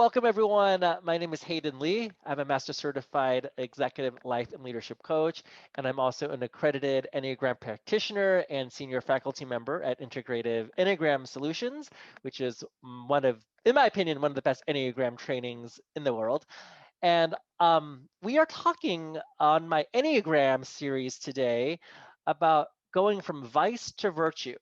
welcome everyone. My name is Hayden Lee. I'm a Master Certified Executive Life and Leadership Coach, and I'm also an accredited Enneagram practitioner and senior faculty member at Integrative Enneagram Solutions, which is one of, in my opinion, one of the best Enneagram trainings in the world. And we are talking on my Enneagram series today about going from vice to virtue.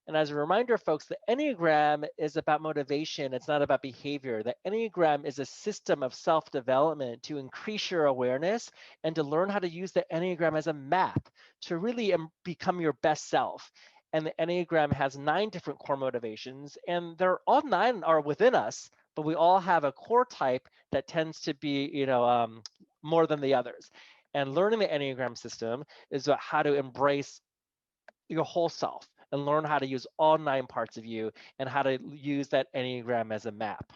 And as a reminder, folks, the Enneagram is about motivation. It's not about behavior. The Enneagram is a system of self-development to increase your awareness and to learn how to use the Enneagram as a map to really become your best self. And the Enneagram has 9 different core motivations, and they're all 9 are within us, but we all have a core type that tends to be, more than the others. And learning the Enneagram system is about how to embrace your whole self and learn how to use all 9 parts of you and how to use that Enneagram as a map.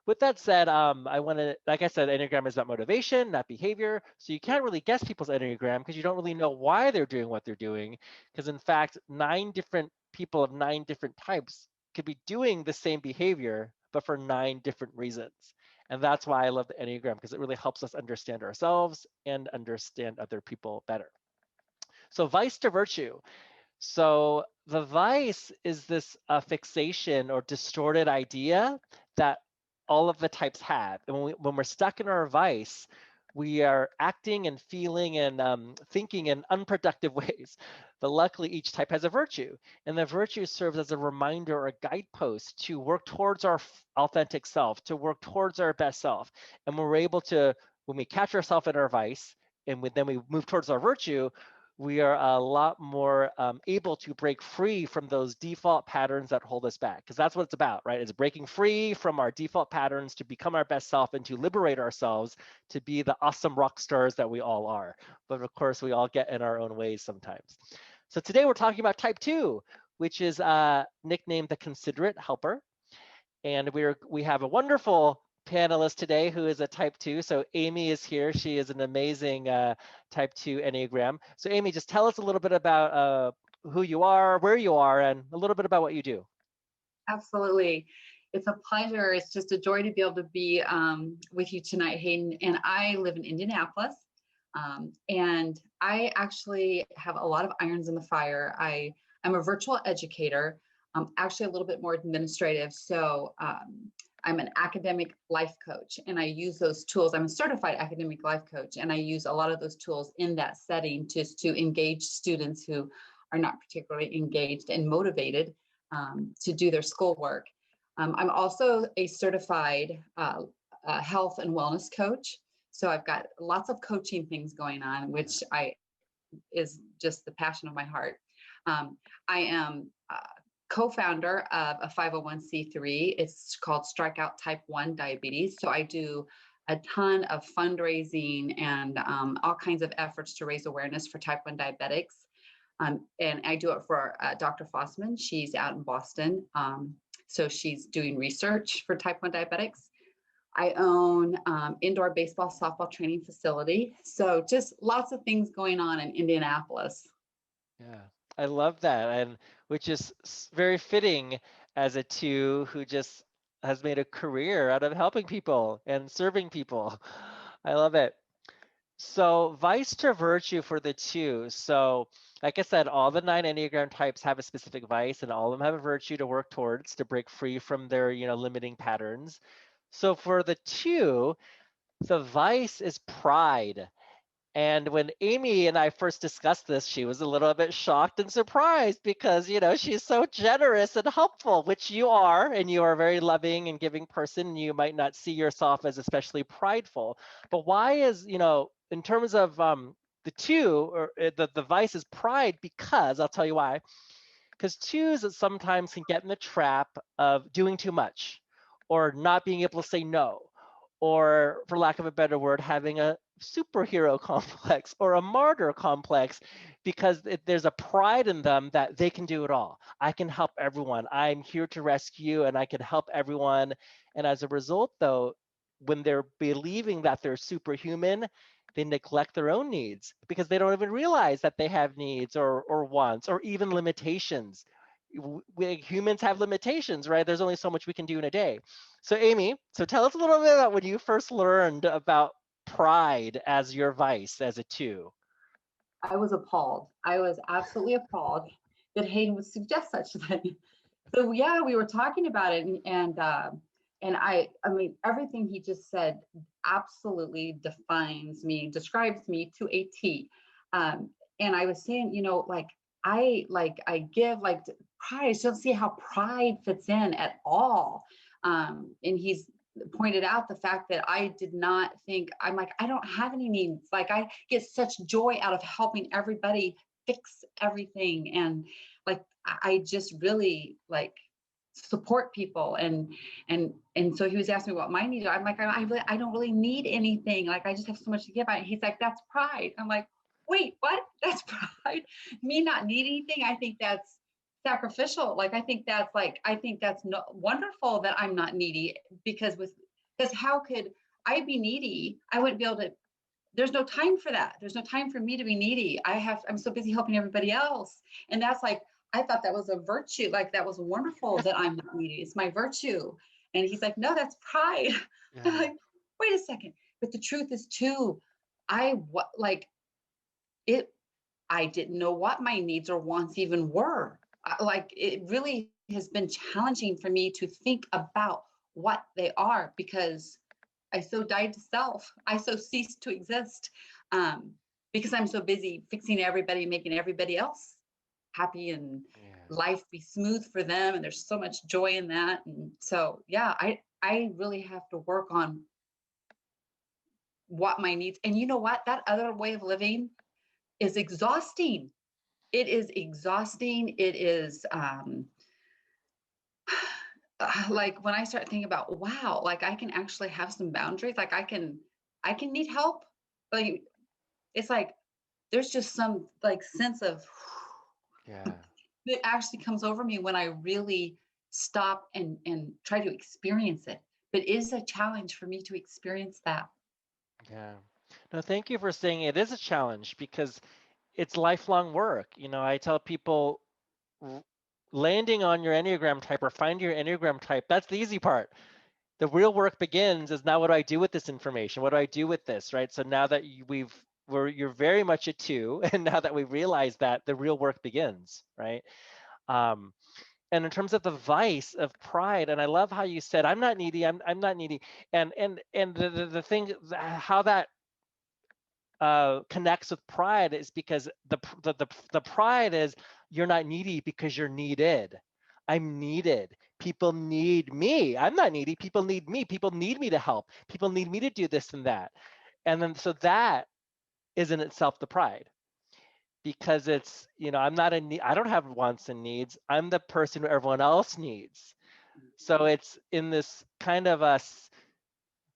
With that said, I want to, like I said, Enneagram is about motivation, not behavior. So you can't really guess people's Enneagram because you don't really know why they're doing what they're doing. Because in fact, 9 different people of 9 different types could be doing the same behavior, but for 9 different reasons. And that's why I love the Enneagram, because it really helps us understand ourselves and understand other people better. So vice to virtue. So the vice is this fixation or distorted idea that all of the types have. And when we're stuck in our vice, we are acting and feeling and thinking in unproductive ways. But luckily, each type has a virtue. And the virtue serves as a reminder or a guidepost to work towards our authentic self, to work towards our best self. And when we're able to, when we catch ourselves in our vice, and then we move towards our virtue, we are a lot more able to break free from those default patterns that hold us back. Because that's what it's about, right? It's breaking free from our default patterns to become our best self and to liberate ourselves to be the awesome rock stars that we all are. But of course, we all get in our own ways sometimes. So today we're talking about type 2, which is nicknamed the Considerate Helper. And we have a wonderful panelist today who is a type 2. So Amy is here. She is an amazing type 2 Enneagram. So Amy, just tell us a little bit about who you are, where you are, and a little bit about what you do. Absolutely. It's a pleasure. It's just a joy to be able to be with you tonight, Hayden. And I live in Indianapolis. And I actually have a lot of irons in the fire. I'm a virtual educator. Actually a little bit more administrative. So I'm an academic life coach, and I use those tools. I'm a certified academic life coach, and I use a lot of those tools in that setting just to engage students who are not particularly engaged and motivated to do their schoolwork. I'm also a certified health and wellness coach. So I've got lots of coaching things going on, which is just the passion of my heart. I am co-founder of a 501c3. It's called Strikeout Type 1 Diabetes. So I do a ton of fundraising and all kinds of efforts to raise awareness for type 1 diabetics. And I do it for Dr. Fossman. She's out in Boston. So she's doing research for type 1 diabetics. I own indoor baseball, softball training facility. So just lots of things going on in Indianapolis. Yeah, I love that, and which is very fitting as a 2 who just has made a career out of helping people and serving people. I love it. So vice to virtue for the 2. So like I said, all the 9 Enneagram types have a specific vice, and all of them have a virtue to work towards to break free from their, limiting patterns. So for the 2, the vice is pride. And when Amy and I first discussed this, she was a little bit shocked and surprised because, she's so generous and helpful, which you are, and you are a very loving and giving person. You might not see yourself as especially prideful. But why is, in terms of the 2, or the vice is pride, because I'll tell you why. Because 2s sometimes can get in the trap of doing too much or not being able to say no, or for lack of a better word, having a superhero complex or a martyr complex, because there's a pride in them that they can do it all. I can help everyone. I'm here to rescue and I can help everyone. And as a result, though, when they're believing that they're superhuman, they neglect their own needs because they don't even realize that they have needs or wants or even limitations. we humans have limitations, right? There's only so much we can do in a day. So Amy, so tell us a little bit about when you first learned about pride as your vice, as a two. I was appalled. I was absolutely appalled that Hayden would suggest such a thing. So yeah, we were talking about it, and I mean, everything he just said absolutely defines me, describes me to a T. And I was saying, I give like pride. I just don't see how pride fits in at all. And he's pointed out the fact that I did not think, I'm like, I don't have any needs. Like I get such joy out of helping everybody fix everything. And like, I just really like support people. And so he was asking me what my needs are. I'm like, I don't really need anything. Like, I just have so much to give out. He's like, that's pride. I'm like, wait, what? That's pride? Me not need anything? I think that's sacrificial. Like, I think that's wonderful that I'm not needy, because how could I be needy? I wouldn't be able to. There's no time for that. There's no time for me to be needy. I'm so busy helping everybody else. And that's like, I thought that was a virtue. Like, that was wonderful that I'm not needy. It's my virtue. And he's like, no, that's pride. I'm Yeah. like, wait a second. But the truth is too, like it, I didn't know what my needs or wants even were. Like, it really has been challenging for me to think about what they are, because I so died to self. I so ceased to exist, um, because I'm so busy fixing everybody, making everybody else happy, and Yeah. life be smooth for them. And there's so much joy in that. And so, yeah, I really have to work on what my needs. And you know what? That other way of living is exhausting. It is exhausting. It is like, when I start thinking about, wow, like I can actually have some boundaries. Like, I can need help. Like, it's like there's just some like sense of Yeah. that actually comes over me when I really stop and try to experience it. But it is a challenge for me to experience that. Yeah. No, thank you for saying it is a challenge because it's lifelong work. I tell people r- landing on your Enneagram type or finding your Enneagram type, that's the easy part. The real work begins is now what do I do with this information? What do I do with this, right? So now that you're very much a two, and now that we realize that, the real work begins, right? Um, and in terms of the vice of pride, and I love how you said, I'm not needy, I'm not needy. And the thing, how that connects with pride is because the pride is you're not needy because you're needed. I'm needed. People need me. I'm not needy. People need me. People need me to help. People need me to do this and that. And then so that is in itself the pride, because it's, I'm not a need, I don't have wants and needs. I'm the person who everyone else needs. So it's in this kind of a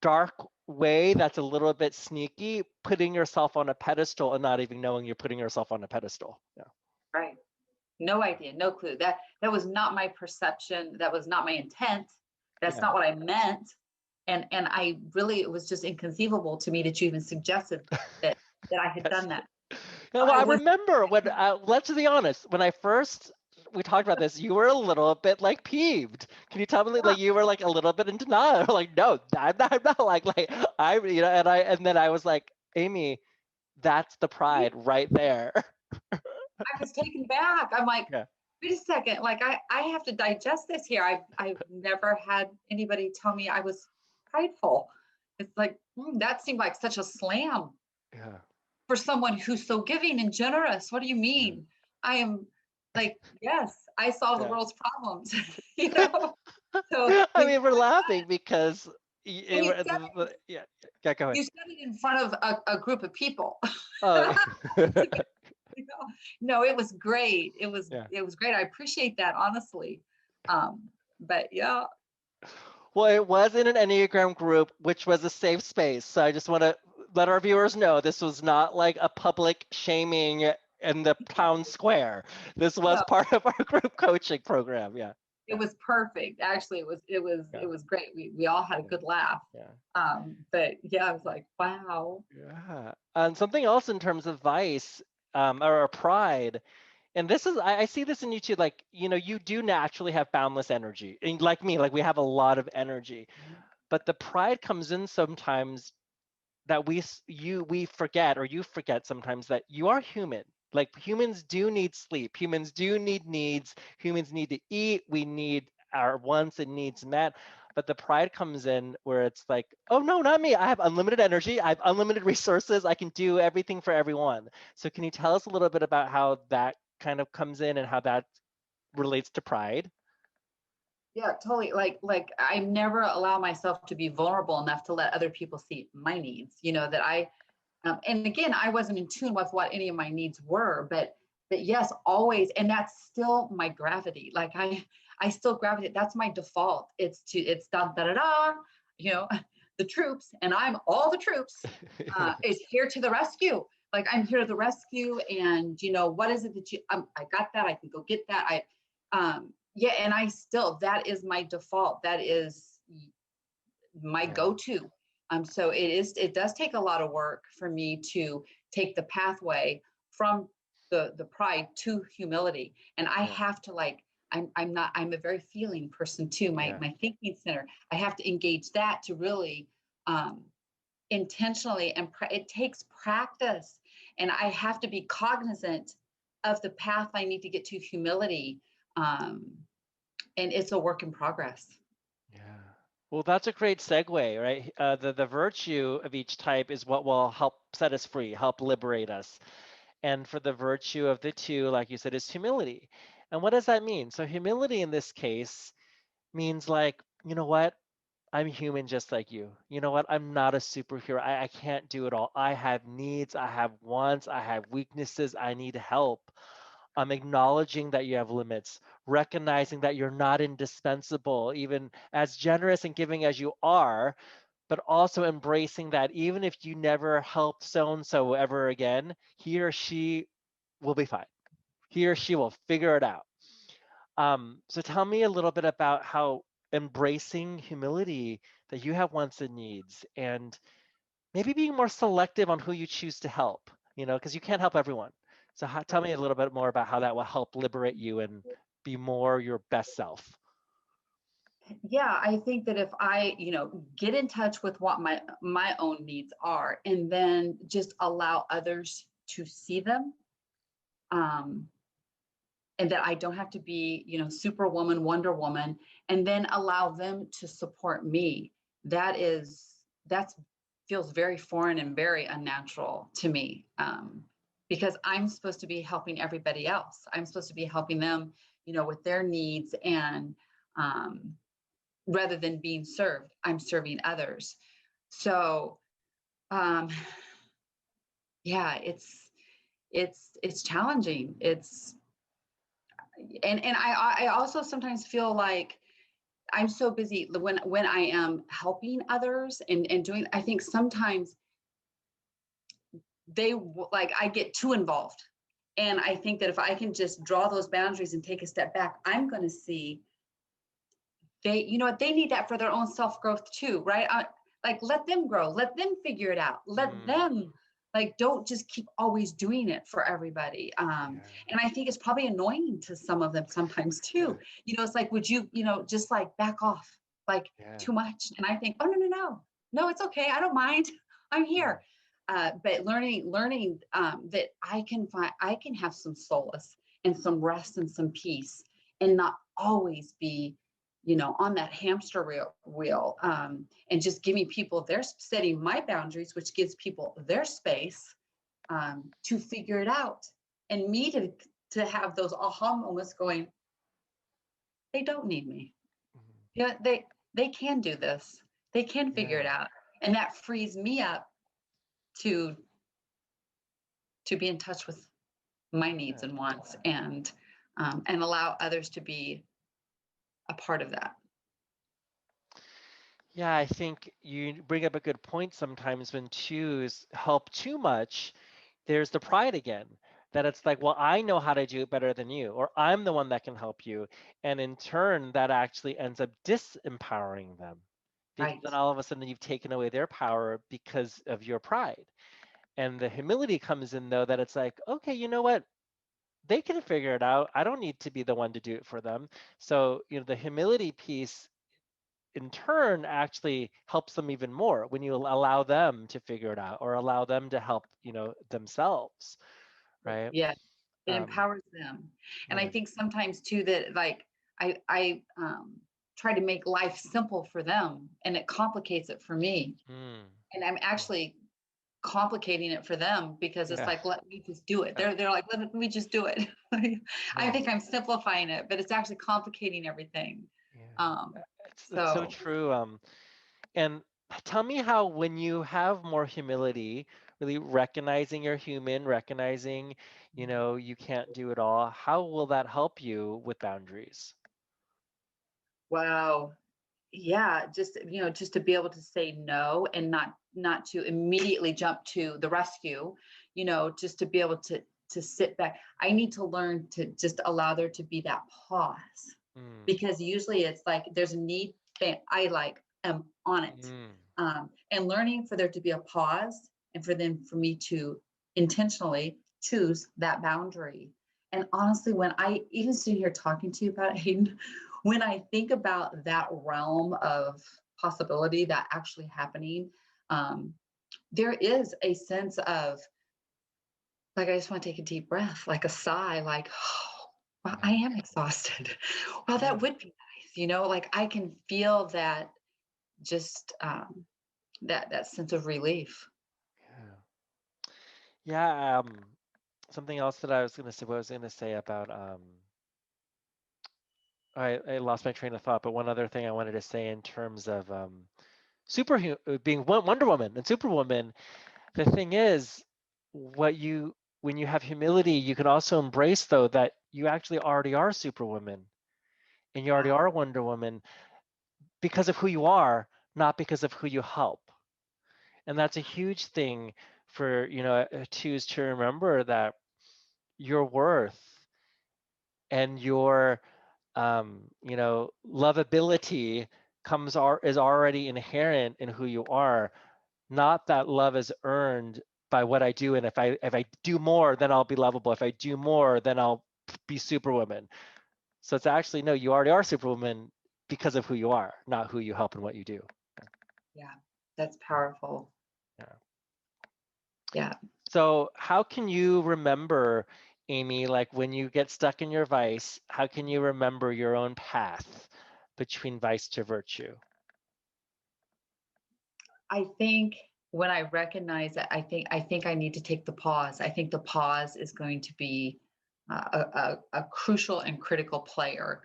dark way that's a little bit sneaky, putting yourself on a pedestal and not even knowing you're putting yourself on a pedestal. Yeah. Right. No idea, no clue. That was not my perception. That was not my intent. That's Yeah. not what I meant. And I really, it was just inconceivable to me that you even suggested that I had Yes. done that. Yeah, well, I I was remember when, let's be honest, when we talked about this, you were a little bit like peeved. Can you tell me, like, you were like a little bit in denial? Like, no, I'm not like and then I was like, Amy, that's the pride right there. I was taken back. I'm like, Yeah. wait a second, like I have to digest this here. I've never had anybody tell me I was prideful. It's like, that seemed like such a slam Yeah. for someone who's so giving and generous. What do you Yeah. mean? I am like, yes, I solve the Yeah. world's problems, you know? So I when mean, we're laughing because and yeah, yeah, go ahead. you said it in front of a group of people. Oh, You know? No, it was great. It was yeah. it was great. I appreciate that, honestly. But yeah, Well, it was in an Enneagram group, which was a safe space. So I just want to let our viewers know this was not like a public shaming in the town square. This was no, part of our group coaching program. Yeah, it was perfect. Actually, it yeah, was great. We all had a yeah, good laugh. yeah, But yeah, I was like, wow. yeah. And something else in terms of vice, or pride. And this is, I see this in you too. Like, you do naturally have boundless energy. And like me, like we have a lot of energy. But the pride comes in sometimes that we forget, or you forget sometimes, that you are human. Like humans do need sleep. Humans do need needs. Humans need to eat. We need our wants and needs met. But the pride comes in where it's like, oh no, not me. I have unlimited energy. I have unlimited resources. I can do everything for everyone. So can you tell us a little bit about how that kind of comes in and how that relates to pride? Yeah, totally. Like I never allow myself to be vulnerable enough to let other people see my needs. That and again, I wasn't in tune with what any of my needs were, but yes, always, and that's still my gravity. Like I still gravitate. That's my default. It's da da da da. You know, the troops, and I'm all the troops. Is here to the rescue. Like I'm here to the rescue, and what is it that I got that I can go get that yeah, and I still, that is my default. That is my Yeah, go-to. So it does take a lot of work for me to take the pathway from the pride to humility. And I yeah, have to I'm a very feeling person too, yeah, my thinking center. I have to engage that to really um, intentionally, and it takes practice. And I have to be cognizant of the path I need to get to humility. Um, and it's a work in progress. yeah. Well, that's a great segue, right? The virtue of each type is what will help set us free, help liberate us. And for the virtue of the two, like you said, is humility. And what does that mean? So humility in this case means like, you know what? I'm human just like you. You know what? I'm not a superhero. I can't do it all. I have needs, I have wants, I have weaknesses, I need help. I'm acknowledging that you have limits, recognizing that you're not indispensable, even as generous and giving as you are, but also embracing that even if you never help so and so ever again, he or she will be fine. He or she will figure it out. So tell me a little bit about how embracing humility, that you have wants and needs, and maybe being more selective on who you choose to help, because you can't help everyone. So tell me a little bit more about how that will help liberate you and be more your best self. Yeah, I think that if I, get in touch with what my own needs are, and then just allow others to see them, um, and that I don't have to be, superwoman, Wonder Woman, and then allow them to support me. That's feels very foreign and very unnatural to me, because I'm supposed to be helping everybody else. I'm supposed to be helping them, with their needs, and um, rather than being served, I'm serving others. So, um, yeah, it's challenging. It's and I also sometimes feel like I'm so busy when I am helping others and doing. I think sometimes I get too involved, and I think that if I can just draw those boundaries and take a step back, I'm going to see they need that for their own self growth too, right? Like let them grow, let them figure it out, let Mm, them don't just keep always doing it for everybody. yeah, And I think it's probably annoying to some of them sometimes too. It's like, would you, just like back off, like yeah, too much? And I think, oh no, it's okay, I don't mind, I'm yeah, here. But learning that I can have some solace and some rest and some peace, and not always be on that hamster wheel, and just giving people their setting my boundaries, which gives people their space to figure it out, and me to have those aha moments going, they don't need me. mhm, Yeah, they can do this. They can figure yeah, it out, and that frees me up to be in touch with my needs yeah. and wants, and allow others to be a part of that. Yeah, I think you bring up a good point. Sometimes when twos help too much, there's the pride again, that it's like, well, I know how to do it better than you, or I'm the one that can help you. And in turn, that actually ends up disempowering them, because Right. then all of a sudden you've taken away their power because of your pride. And the humility comes in, though, that it's like, okay, you know what? they can figure it out. I don't need to be the one to do it for them. So, the humility piece in turn actually helps them even more when you allow them to figure it out or allow them to help, themselves, right? Yeah, it Um, empowers them. And I mm, think sometimes too that like I try to make life simple for them and it complicates it for me. mm, And I'm yeah, actually complicating it for them because it's yeah, like, let me just do it. yeah, They're like, let me just do it. I yeah, think I'm simplifying it, but it's actually complicating everything. yeah. It's so So true. And tell me how, when you have more humility, really recognizing you're human, recognizing, you can't do it all, how will that help you with boundaries? wow. Yeah, just just to be able to say no and not to immediately jump to the rescue, just to be able to sit back. I need to learn to just allow there to be that pause, Mm, because usually it's like there's a need that I like am on it. mm, And learning for there to be a pause and for me to intentionally choose that boundary. And honestly, when I even sit here talking to you about it, Hayden, when I think about that realm of possibility that actually happening, um, there is a sense of like, I just want to take a deep breath, like a sigh, like, oh, well, I yeah, am exhausted. Well, that yeah, would be nice, like I can feel that just that sense of relief. yeah. Yeah, something else that I was gonna say, what I was gonna say about I lost my train of thought, but one other thing I wanted to say in terms of being Wonder Woman and Superwoman, the thing is, what you when you have humility, you can also embrace though that you actually already are Superwoman and you already Wow. are Wonder Woman because of who you are, not because of who you help. And that's a huge thing for, twos to remember that your worth and your lovability is already inherent in who you are, not that love is earned by what I do, and if I do more then I'll be lovable, if I do more then I'll be Superwoman. So it's actually, no, you already are Superwoman because of who you are, not who you help and what you do. Yeah, that's powerful. Yeah. Yeah. So how can you remember, Amy, like when you get stuck in your vice, how can you remember your own path between vice to virtue? I think when I recognize that, I think I need to take the pause. I think the pause is going to be a crucial and critical player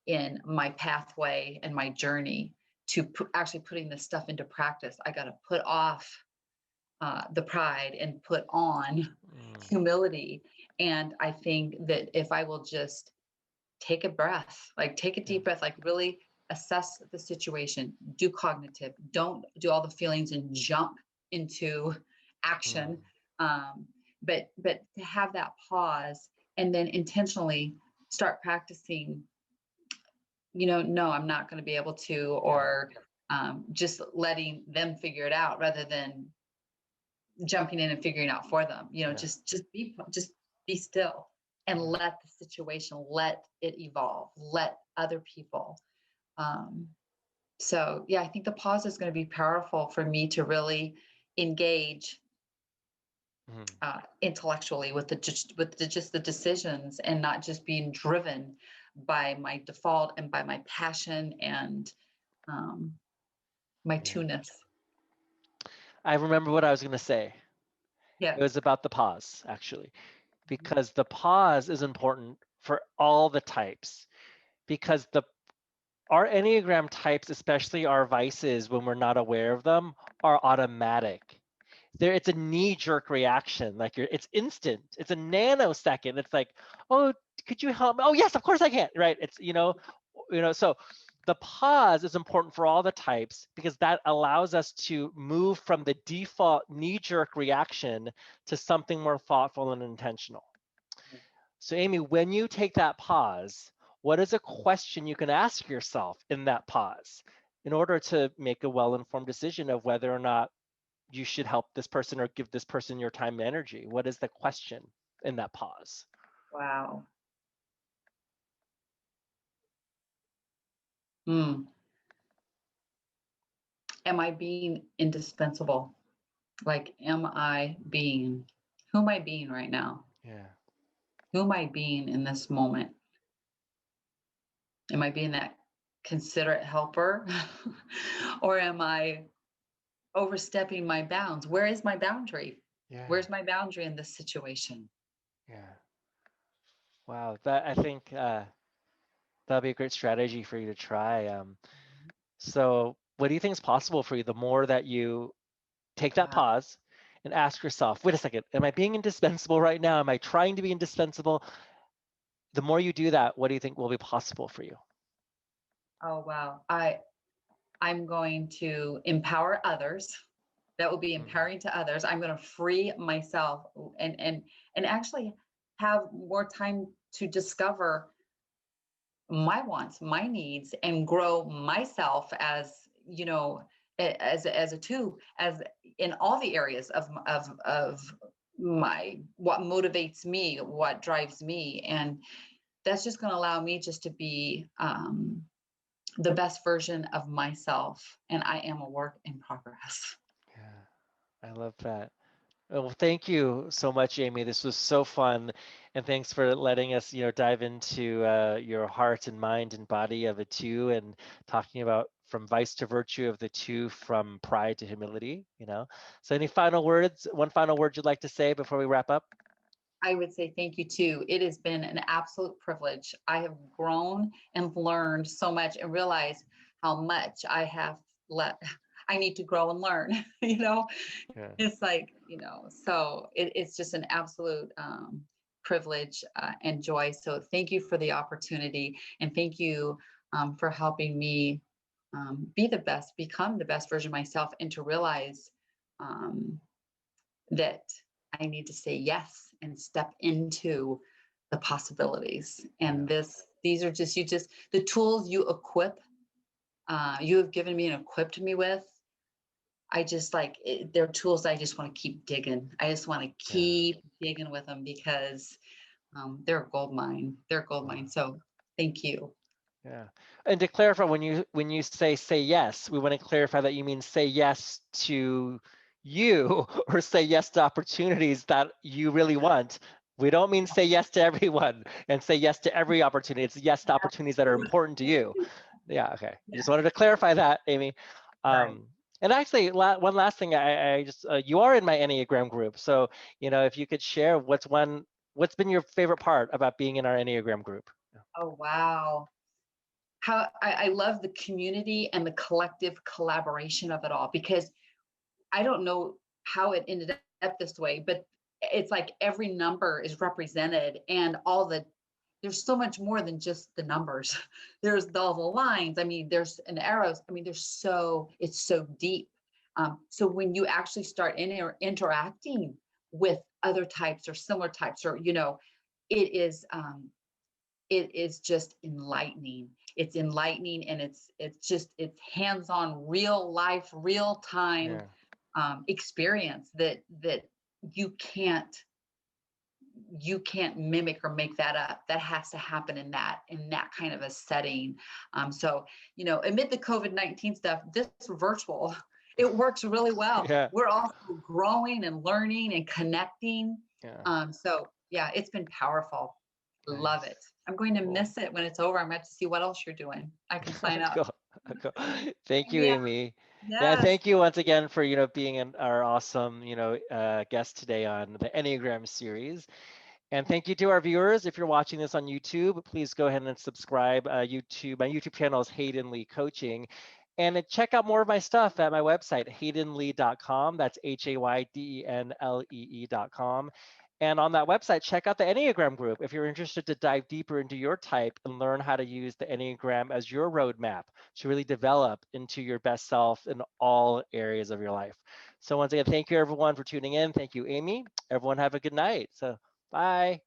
in my pathway and my journey to actually putting this stuff into practice. I got to put off the pride and put on Mm, humility. And I think that if I will just take a breath, like take a yeah. deep breath, like really assess the situation, do cognitive, don't do all the feelings and jump into Mm, action. Um, but to have that pause and then intentionally start practicing, no, I'm not going to be able to, yeah. or just letting them figure it out rather than jumping in and figuring out for them. Yeah. Just be still and Yeah. let the situation, let it evolve, let other people. um, so yeah, I think the pause is going to be powerful for me to really engage Mm, intellectually with just the decisions and not just being driven by my default and by my passion and um, my yeah. two-ness. I remember what I was going to say. Yeah. It was about the pause, actually, because the pause is important for all the types. Because our Enneagram types, especially our vices, when we're not aware of them, are automatic. It's a knee-jerk reaction. Like it's instant. It's a nanosecond. It's like, oh, could you help me? Oh, yes, of course I can. Right? It's so the pause is important for all the types because that allows us to move from the default knee-jerk reaction to something more thoughtful and intentional. So, Amy, when you take that pause, what is a question you can ask yourself in that pause in order to make a well-informed decision of whether or not you should help this person or give this person your time and energy? What is the question in that pause? Wow. Hmm. Am I being indispensable? Like, am I being, who am I being right now? Yeah. Who am I being in this moment? Am I being that considerate helper? Or am I overstepping my bounds? Where is my boundary? Yeah. Where's my boundary in this situation? Yeah. Wow. That I think that'll be a great strategy for you to try. So what do you think is possible for you the more that you take that Wow. pause and ask yourself, wait a second, am I being indispensable right now? Am I trying to be indispensable? The more you do that, what do you think will be possible for you? Oh wow. I'm going to empower others. That will be Mm, empowering to others. I'm going to free myself and actually have more time to discover my wants, my needs, and grow myself as, as a two, as in all the areas of my, what motivates me, what drives me. And that's just going to allow me just to be the best version of myself. And I am a work in progress. yeah, I love that. Well, thank you so much, Amy. This was so fun, and thanks for letting us, dive into your heart and mind and body of a two, and talking about from vice to virtue of the two, from pride to humility. So, any final words? One final word you'd like to say before we wrap up? I would say thank you too. It has been an absolute privilege. I have grown and learned so much and realized how much I have let I need to grow and learn. you know, Yeah, it's like, so it's just an absolute privilege and joy. So thank you for the opportunity and thank you for helping me be the best, become the best version of myself, and to realize um, that I need to say yes and step into the possibilities. yeah, And these are just, the tools you equip, you have given me and equipped me with. I just like they're tools I just want to keep digging. I just want to yeah. keep digging with them because they're a gold mine. They're a gold Wow. mine. So thank you. Yeah. And to clarify, when you say yes, we want to clarify that you mean say yes to you or say yes to opportunities that you really want. We don't mean say yes to everyone and say yes to every opportunity. It's yes to opportunities that are important to you. Yeah, okay. I just Yeah. wanted to clarify that, Amy. Right. And actually, one last thing, I just you are in my Enneagram group, so if you could share what's been your favorite part about being in our Enneagram group. Oh wow. How I love the community and the collective collaboration of it all because I don't know how it ended up this way, but it's like every number is represented and there's so much more than just the numbers. There's all the lines. I mean, there's an arrows. I mean, it's so deep. So when you actually start interacting with other types or similar types, or, it is, it is just enlightening. It's enlightening and it's hands-on, real life, real time Yeah. experience that you can't you can't mimic or make that up. That has to happen in that kind of a setting. So amid the COVID-19 stuff, this virtual, it works really well. Yeah. We're also growing and learning and connecting. Yeah. So yeah, it's been powerful. Love Nice. it. I'm going to Cool. miss it when it's over. I'm about to see what else you're doing. I can sign up. Cool. Cool. Thank you, Yeah. Amy. Yeah, Yes. thank you once again for being our awesome guest today on the Enneagram series. And thank you to our viewers. If you're watching this on YouTube, please go ahead and subscribe. My YouTube channel is Hayden Lee Coaching. And check out more of my stuff at my website, haydenlee.com. That's HAYDENLEE.com. And on that website, check out the Enneagram group if you're interested to dive deeper into your type and learn how to use the Enneagram as your roadmap to really develop into your best self in all areas of your life. So once again, thank you everyone for tuning in. Thank you, Amy. Everyone have a good night. So bye.